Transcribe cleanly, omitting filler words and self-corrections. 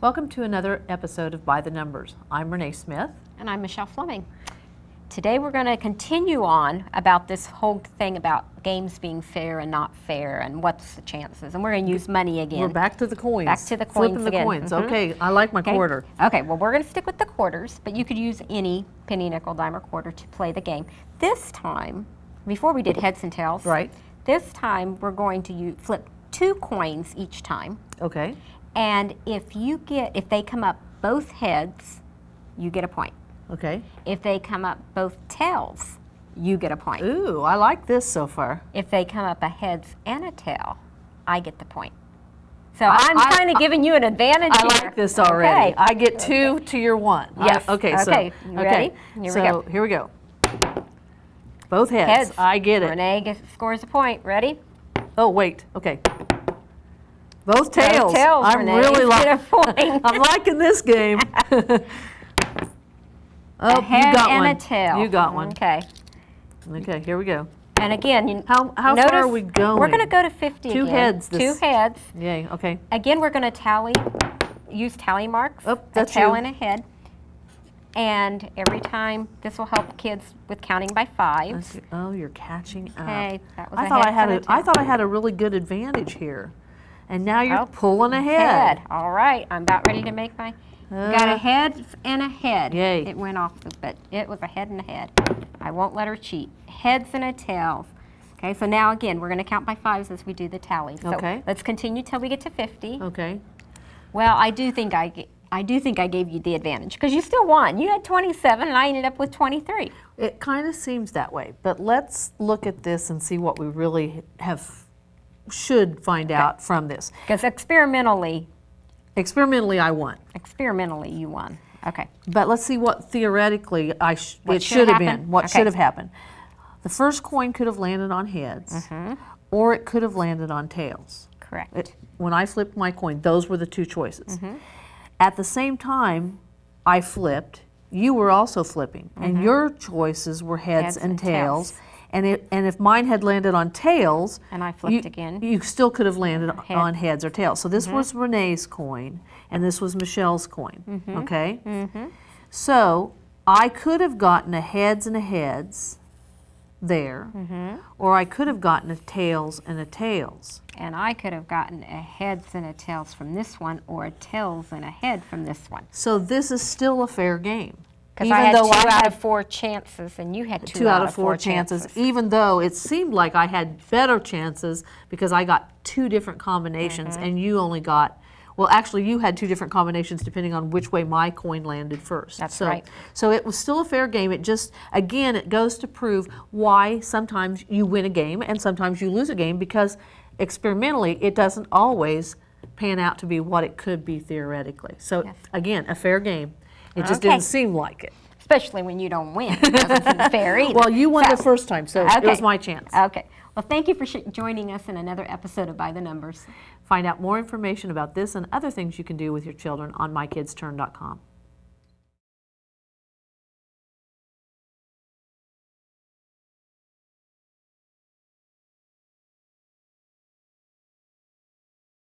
Welcome to another episode of By the Numbers. I'm Renee Smith. And I'm Michelle Fleming. Today we're going to continue on about this whole thing about games being fair and not fair and what's the chances. And we're going to use money again. We're back to the coins. Back to the coins Flipping again. the coins. Okay, I like my quarter. Okay, well we're going to stick with the quarters, but you could use any penny, nickel, dime, or quarter to play the game. This time, before we did heads and tails, Right. This time we're going to flip 2 coins each time. Okay. And if they come up both heads, you get a point. Okay. If they come up both tails, you get a point. Ooh, I like this so far. If they come up a heads and a tail, I get the point. So I'm kind of giving you an advantage I here. like this already. Okay. I get 2 to your 1. Yes. Okay. Okay. You ready? Here we go. Both heads. I get it. Renee scores a point. Ready? Oh wait. Okay. Both tails. Both tails. I'm Renee, really get a point. I'm liking this game. Oh, a head you got and one. a tail. You got one. Okay. Okay, here we go. And again, how far are we going? We're going to go to 50 Two again. heads. 2 heads. Yay, okay. Again, we're going to use tally marks. Oh, that's a tail you. and a head. And every time, this will help kids with counting by 5s. Oh, you're catching up. Okay, that was I thought I had a really good advantage here, and now you're pulling ahead. All right, I'm about ready to make my. Got a head and a head. Yay! It went off, but it was a head and a head. I won't let her cheat. Heads and a tails. Okay, so now again, we're going to count by 5s as we do the tally. So okay. Let's continue till we get to 50. Okay. Well, I do think I gave you the advantage because you still won. You had 27 and I ended up with 23. It kind of seems that way, but let's look at this and see what we really should find out from this. Because experimentally I won. Experimentally, you won. Okay. But let's see what theoretically it should have been. What should have happened. The first coin could have landed on heads, or it could have landed on tails. Correct. When I flipped my coin, those were the 2 choices. At the same time, I flipped. You were also flipping, and your choices were heads and tails. And if mine had landed on tails, and I flipped again, you still could have landed on heads or tails. So this was Renee's coin, and this was Michelle's coin. Okay. So I could have gotten a heads and a heads there, or I could have gotten a tails and a tails. And I could have gotten a heads and a tails from this one, or a tails and a head from this one. So this is still a fair game. Because I had 2 out of 4 chances, and you had 2 out of 4 chances. Even though it seemed like I had better chances because I got 2 different combinations, and you only got, well, actually you had 2 different combinations depending on which way my coin landed first. That's right. So it was still a fair game. It just, again, it goes to prove why sometimes you win a game and sometimes you lose a game, because experimentally it doesn't always pan out to be what it could be theoretically. So again, a fair game. It just didn't seem like it. Especially when you don't win. It doesn't seem fair either. Well, you won the first time, so it was my chance. Okay. Well, thank you for joining us in another episode of By the Numbers. Find out more information about this and other things you can do with your children on mykidstturn.com.